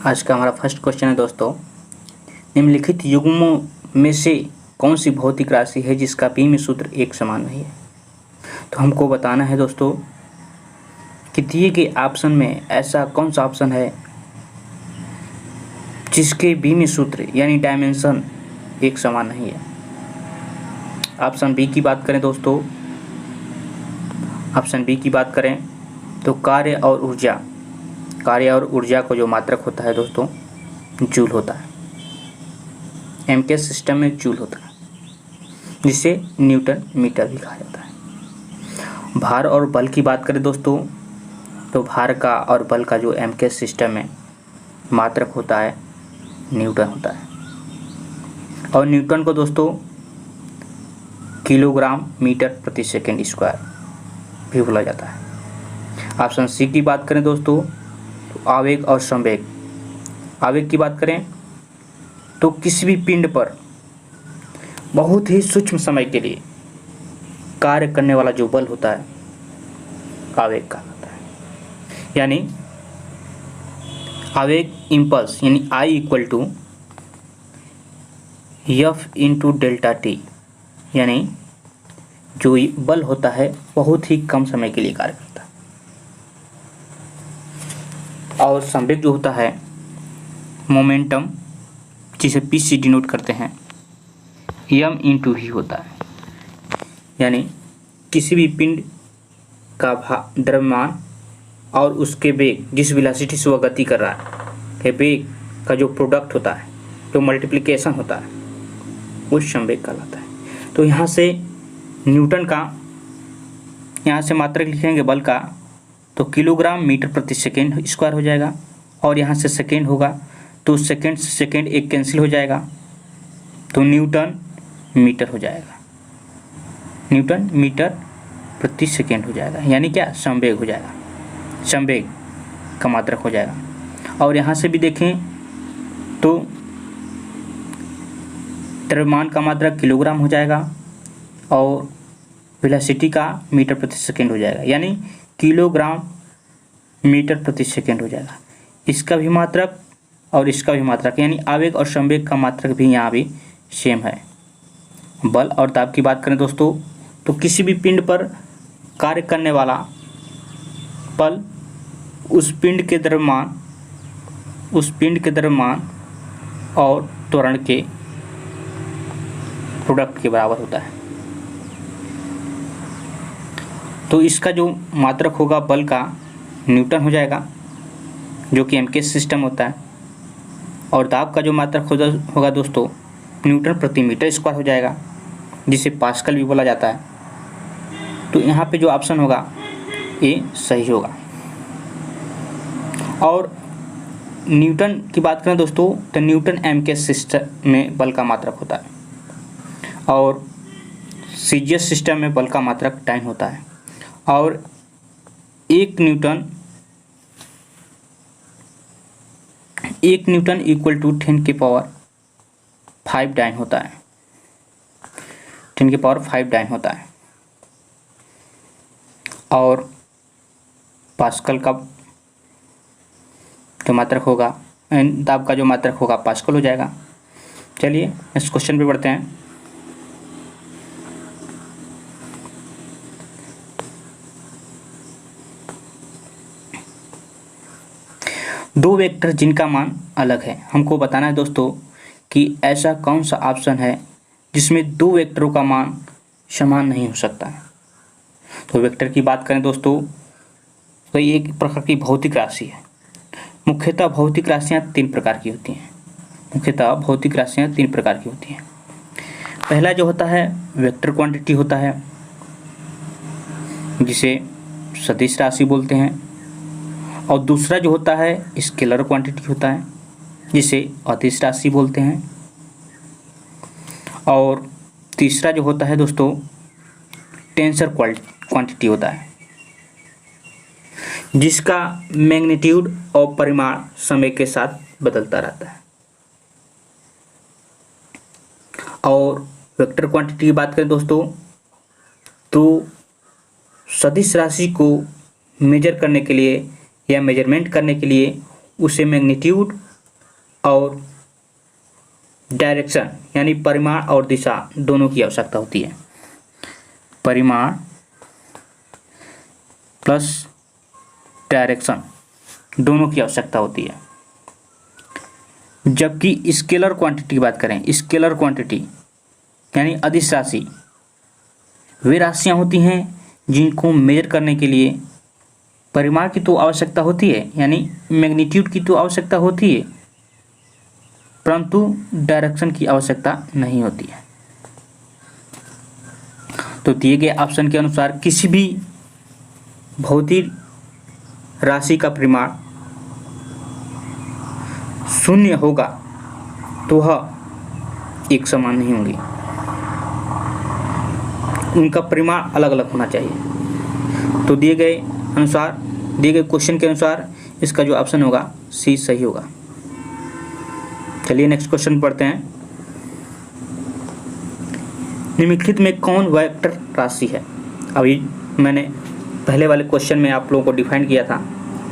आज का हमारा फर्स्ट क्वेश्चन है दोस्तों, निम्नलिखित युग्मों में से कौन सी भौतिक राशि है जिसका पीमी सूत्र एक समान नहीं है। तो हमको बताना है दोस्तों कि दिए गए ऑप्शन में ऐसा कौन सा ऑप्शन है जिसके बीमी सूत्र यानी डायमेंशन एक समान नहीं है। ऑप्शन बी की बात करें दोस्तों, ऑप्शन बी की बात करें तो कार्य और ऊर्जा को जो मात्रक होता है दोस्तों जूल होता है। एमके सिस्टम में जूल होता है जिसे न्यूटन मीटर भी कहा जाता है। भार और बल की बात करें दोस्तों तो भार का और बल का जो एमके सिस्टम में मात्रक होता है न्यूटन होता है, और न्यूटन को दोस्तों किलोग्राम मीटर प्रति सेकंड स्क्वायर भी बोला जाता है। ऑप्शन सी की बात करें दोस्तों तो आवेग और संवेग। आवेग की बात करें तो किसी भी पिंड पर बहुत ही सूक्ष्म समय के लिए कार्य करने वाला जो बल होता है आवेग कहलाता है। यानी आवेग इम्पल्स यानी I equal to F into delta t, यानी जो बल होता है बहुत ही कम समय के लिए कार्य करता है। और संवेग जो होता है मोमेंटम जिसे P से डिनोट करते हैं m इंटू ही होता है। यानी किसी भी पिंड का द्रव्यमान और उसके वेग जिस वेलोसिटी से वह गति कर रहा है वेग का जो प्रोडक्ट होता है जो मल्टीप्लिकेशन होता है वो संवेग कहलाता है। तो यहाँ से न्यूटन का यहाँ से मात्रक लिखेंगे बल का तो किलोग्राम मीटर प्रति सेकेंड स्क्वायर हो जाएगा, और यहाँ से सेकेंड होगा तो सेकेंड से सेकेंड एक कैंसिल हो जाएगा तो न्यूटन मीटर हो जाएगा, न्यूटन मीटर प्रति सेकेंड हो जाएगा। यानी क्या संवेग हो जाएगा, संवेग का मात्रक हो जाएगा। और यहाँ से भी देखें तो द्रव्यमान का मात्रक किलोग्राम हो जाएगा और वेलोसिटी का मीटर प्रति सेकेंड हो जाएगा, यानी किलोग्राम मीटर प्रति सेकेंड हो जाएगा। इसका भी मात्रक और इसका भी मात्रक, यानी आवेग और संवेग का मात्रक भी यहाँ भी सेम है। बल और दाब की बात करें दोस्तों तो किसी भी पिंड पर कार्य करने वाला बल उस पिंड के द्रव्यमान और त्वरण के प्रोडक्ट के बराबर होता है। तो इसका जो मात्रक होगा बल का न्यूटन हो जाएगा जो कि एमके सिस्टम होता है, और दाब का जो मात्रक होगा दोस्तों न्यूटन प्रति मीटर स्क्वायर हो जाएगा जिसे पास्कल भी बोला जाता है। तो यहाँ पे जो ऑप्शन होगा ये सही होगा। और न्यूटन की बात करें दोस्तों तो न्यूटन एमके सिस्टम में बल का मात्रक होता है, और सीजीएस सिस्टम में बल का मात्रक 10 होता है, और एक न्यूटन इक्वल टू 10 की पावर 5 डाइन होता है, 10 की पावर 5 डाइन होता है। और पास्कल का जो मात्रक होगा दाब का जो मात्रक होगा पास्कल हो जाएगा। चलिए इस क्वेश्चन पे बढ़ते हैं। दो वेक्टर जिनका मान अलग है, हमको बताना है दोस्तों कि ऐसा कौन सा ऑप्शन है जिसमें दो वेक्टरों का मान समान नहीं हो सकता है। तो वेक्टर की बात करें दोस्तों तो ये एक प्रकार की भौतिक राशि है। मुख्यतः भौतिक राशियाँ तीन प्रकार की होती हैं। पहला जो होता है वेक्टर क्वांटिटी होता है जिसे सदिश राशि बोलते हैं, और दूसरा जो होता है स्केलर क्वांटिटी होता है जिसे अदिश राशि बोलते हैं, और तीसरा जो होता है दोस्तों टेंसर क्वांटिटी होता है जिसका मैग्नीट्यूड और परिमाण समय के साथ बदलता रहता है। और वेक्टर क्वांटिटी की बात करें दोस्तों तो सदिश राशि को मेजर करने के लिए या मेजरमेंट करने के लिए उसे मैग्नीट्यूड और डायरेक्शन यानी परिमाण और दिशा दोनों की आवश्यकता होती है। परिमाण प्लस डायरेक्शन दोनों की आवश्यकता होती है। जबकि स्केलर क्वांटिटी की बात करें, स्केलर क्वांटिटी यानी अदिश राशि, वे राशियाँ होती हैं जिनको मेजर करने के लिए परिमाण की तो आवश्यकता होती है, यानी मैग्नीट्यूड की तो आवश्यकता होती है, परंतु डायरेक्शन की आवश्यकता नहीं होती है। तो दिए गए ऑप्शन के अनुसार किसी भी भौतिक राशि का परिमाण शून्य होगा तो वह एक समान नहीं होंगे, उनका परिमाण अलग अलग होना चाहिए। तो दिए गए क्वेश्चन के अनुसार इसका जो ऑप्शन होगा सी सही होगा। चलिए नेक्स्ट क्वेश्चन पढ़ते हैं। निम्नलिखित में कौन वेक्टर राशि है? अभी मैंने पहले वाले क्वेश्चन में आप लोगों को डिफाइन किया था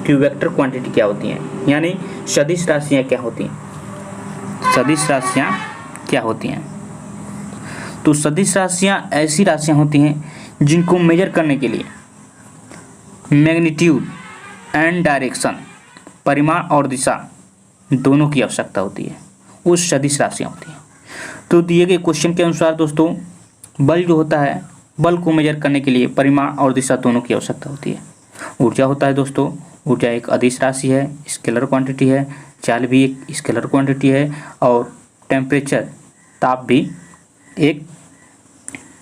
कि वेक्टर क्वांटिटी क्या होती हैं, यानी सदिश राशियाँ क्या होती हैं। सदिश राशियाँ क्या होती हैं? तो सदिश राशियाँ ऐसी राशियाँ होती हैं जिनको मेजर करने के लिए मैग्नीट्यूड एंड डायरेक्शन, परिमाण और दिशा दोनों की आवश्यकता होती है, वो सदिश राशियाँ होती हैं। तो दिए गए क्वेश्चन के अनुसार दोस्तों, बल जो होता है, बल को मेजर करने के लिए परिमाण और दिशा दोनों की आवश्यकता होती है। ऊर्जा होता है दोस्तों, ऊर्जा एक अदिश राशि है, स्केलर क्वांटिटी है। चाल भी एक स्केलर क्वांटिटी है, और टेम्परेचर, ताप भी एक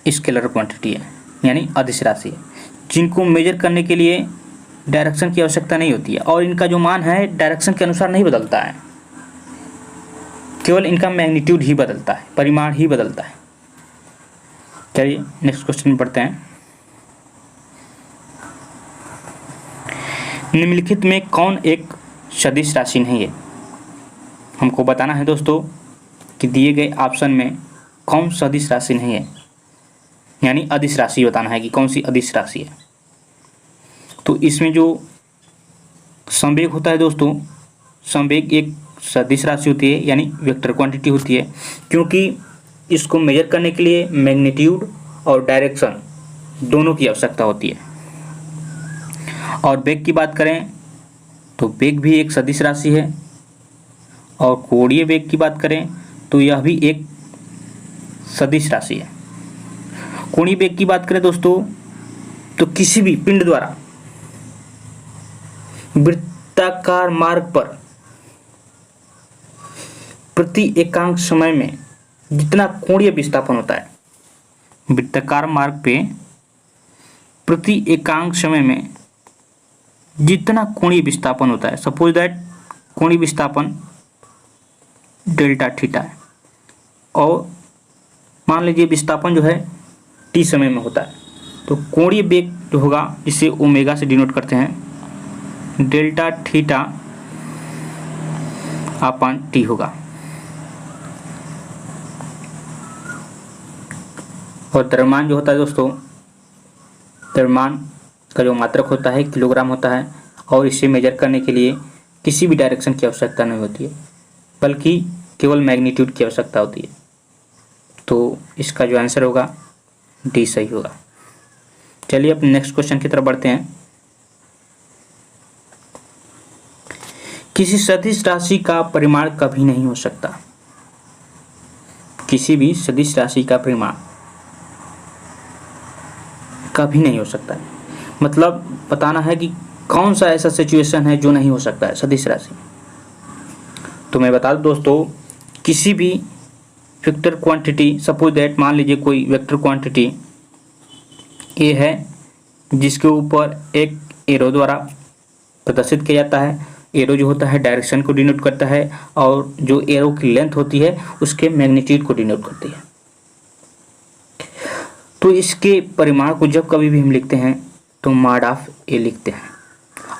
स्केलर क्वांटिटी है, यानी अदिश राशि है, जिनको मेजर करने के लिए डायरेक्शन की आवश्यकता नहीं होती है, और इनका जो मान है डायरेक्शन के अनुसार नहीं बदलता है, केवल इनका मैग्नीट्यूड ही बदलता है, परिमाण ही बदलता है। चलिए नेक्स्ट क्वेश्चन पढ़ते हैं। निम्नलिखित में कौन एक सदिश राशि नहीं है? हमको बताना है दोस्तों कि दिए गए ऑप्शन में कौन सदिश राशि नहीं है, यानी अदिश राशि बताना है कि कौन सी अदिश राशि है। तो इसमें जो संवेग होता है दोस्तों, संवेग एक सदिश राशि होती है, यानी वेक्टर क्वांटिटी होती है, क्योंकि इसको मेजर करने के लिए मैग्नीट्यूड और डायरेक्शन दोनों की आवश्यकता होती है। और वेग की बात करें तो वेग भी एक सदिश राशि है, और कोणीय वेग की बात करें तो यह भी एक सदिश राशि है। कोणीय वेग की बात करें दोस्तों तो किसी भी पिंड द्वारा वृत्ताकार मार्ग पर प्रति एकांक समय में जितना कोणीय विस्थापन होता है, वृत्ताकार मार्ग पे प्रति एकांक समय में जितना कोणीय विस्थापन होता है, सपोज दैट कोणीय विस्थापन डेल्टा थीटा है, और मान लीजिए विस्थापन जो है टी समय में होता है, तो कोणीय वेग जो होगा, जिसे ओमेगा से डिनोट करते हैं, डेल्टा थीटा अपॉन टी होगा। और द्रव्यमान जो होता है दोस्तों, द्रव्यमान का जो मात्रक होता है किलोग्राम होता है, और इसे मेजर करने के लिए किसी भी डायरेक्शन की आवश्यकता नहीं होती है, बल्कि केवल मैग्नीट्यूड की आवश्यकता होती है। तो इसका जो आंसर होगा डी सही होगा। चलिए अपने नेक्स्ट क्वेश्चन की तरफ बढ़ते हैं। किसी सदिश राशि का परिमाण कभी नहीं हो सकता। किसी भी सदिश राशि का परिमाण कभी नहीं हो सकता है, मतलब बताना है कि कौन सा ऐसा सिचुएशन है जो नहीं हो सकता है सदिश राशि। तो मैं बता दूं दोस्तों, किसी भी वेक्टर क्वांटिटी, सपोज दैट मान लीजिए कोई वेक्टर क्वांटिटी ए है, जिसके ऊपर एक एरो द्वारा प्रदर्शित किया जाता है। एरो जो होता है डायरेक्शन को डिनोट करता है, और जो एरो की लेंथ होती है उसके मैग्नीट्यूड को डिनोट करती है। तो इसके परिमाण को जब कभी भी हम लिखते हैं तो मॉड ऑफ ए लिखते हैं।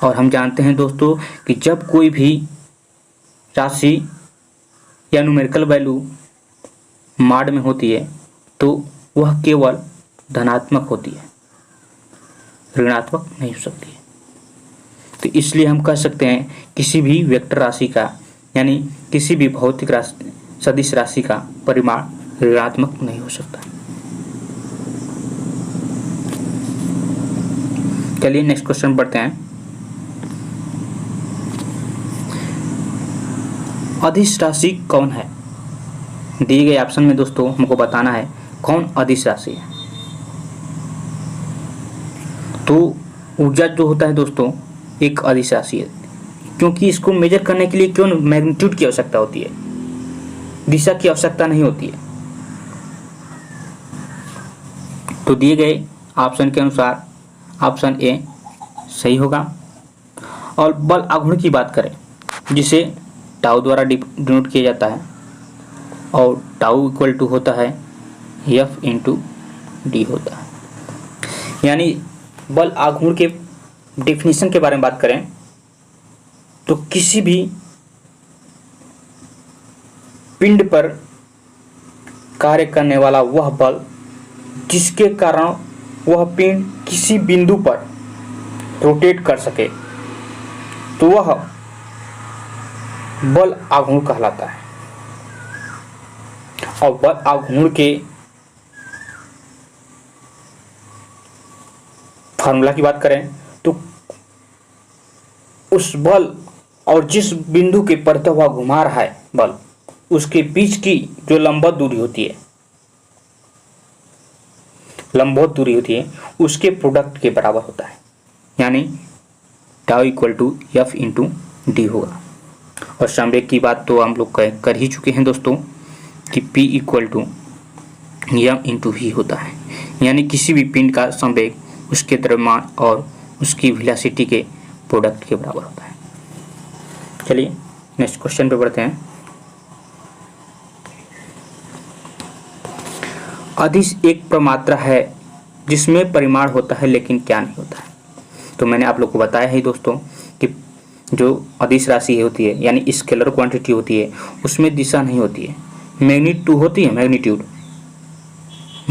और हम जानते हैं दोस्तों कि जब कोई भी राशि या न्यूमेरिकल वैल्यू मॉड में होती है तो वह केवल धनात्मक होती है, ऋणात्मक नहीं हो सकती है। तो इसलिए हम कह सकते हैं किसी भी वेक्टर राशि का यानी किसी भी भौतिक राशि सदिश राशि का परिमाण ऋणात्मक नहीं हो सकता। चलिए नेक्स्ट क्वेश्चन बढ़ते हैं। अदिश राशि कौन है? दिए गए ऑप्शन में दोस्तों हमको बताना है कौन अदिश राशि है। तो ऊर्जा जो होता है दोस्तों एक अदिश राशि है, क्योंकि इसको मेजर करने के लिए क्यों मैग्नीट्यूड की आवश्यकता होती है, दिशा की आवश्यकता नहीं होती है। तो दिए गए ऑप्शन के अनुसार ऑप्शन ए सही होगा। और बल आघूर्ण की बात करें जिसे टाउ द्वारा डिनोट किया जाता है, और टाउ इक्वल टू होता है एफ इंटू डी होता है। यानी बल आघूर्ण के डेफिनेशन के बारे में बात करें तो किसी भी पिंड पर कार्य करने वाला वह बल जिसके कारण वह पिंड किसी बिंदु पर रोटेट कर सके तो वह बल आघूर्ण कहलाता है। और बल आघूर्ण के फार्मूला की बात करें तो उस बल और जिस बिंदु के पर हुआ घुमा रहा है बल, उसके बीच की जो लंबवत दूरी होती है उसके प्रोडक्ट के बराबर होता है। यानी tau equal to F into d होगा। और संवेग की बात तो हम लोग कर ही चुके हैं दोस्तों कि P equal to m into v होता है। यानी किसी भी पिंड का संवेग उसके द्रव्यमान और उसकी वेलोसिटी के प्रोडक्ट के बराबर होता है। चलिए नेक्स्ट क्वेश्चन पे बढ़ते हैं। अदिश एक प्रमात्रा है जिसमें परिमाण होता है लेकिन क्या नहीं होता है। तो मैंने आप लोग को बताया है दोस्तों कि जो अदिश राशि होती है यानी स्केलर क्वांटिटी होती है उसमें दिशा नहीं होती है, मैग्नीट्यूड होती है मैग्नीट्यूड,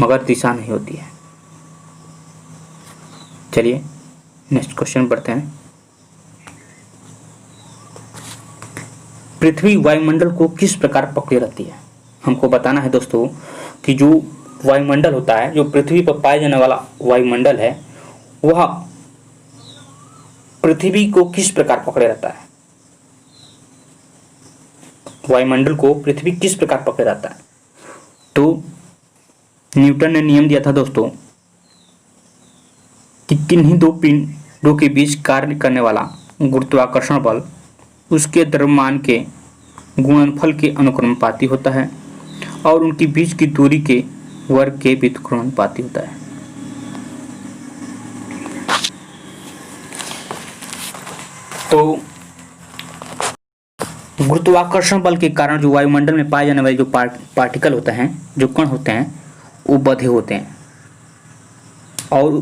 मगर दिशा नहीं होती है। चलिए नेक्स्ट क्वेश्चन बढ़ते हैं। पृथ्वी वायुमंडल को किस प्रकार पकड़े रहती है? हमको बताना है दोस्तों कि जो वायुमंडल होता है, जो पृथ्वी पर पाया जाने वाला वायुमंडल है, वह पृथ्वी को किस प्रकार पकड़े रहता है? वायुमंडल को पृथ्वी किस प्रकार पकड़े रहता है? तो न्यूटन ने नियम दिया था दोस्तों कि किन्हीं दो पिंडों के बीच कार्य करने वाला गुरुत्वाकर्षण बल उसके द्रव्यमान के गुणनफल के अनुक्रमानुपाती होता है और उनके बीच की दूरी के वर्ग के व्युत्क्रमानुपाती होता है। तो गुरुत्वाकर्षण बल के कारण जो वायुमंडल में पाए जाने वाले जो पार्टिकल होते हैं, जो कण होते हैं, वो बंधे होते हैं और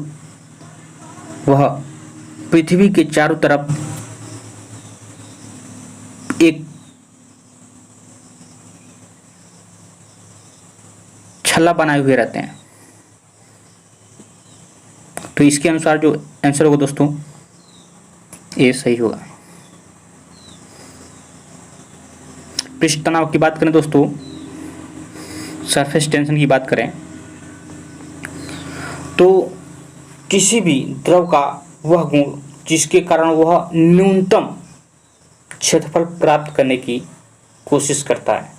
वह पृथ्वी के चारों तरफ एक छल्ला बनाए हुए रहते हैं। तो इसके अनुसार जो आंसर होगा दोस्तों ये सही होगा। पृष्ठ तनाव की बात करें दोस्तों, सरफेस टेंशन की बात करें तो किसी भी द्रव का वह गुण जिसके कारण वह न्यूनतम क्षेत्रफल प्राप्त करने की कोशिश करता है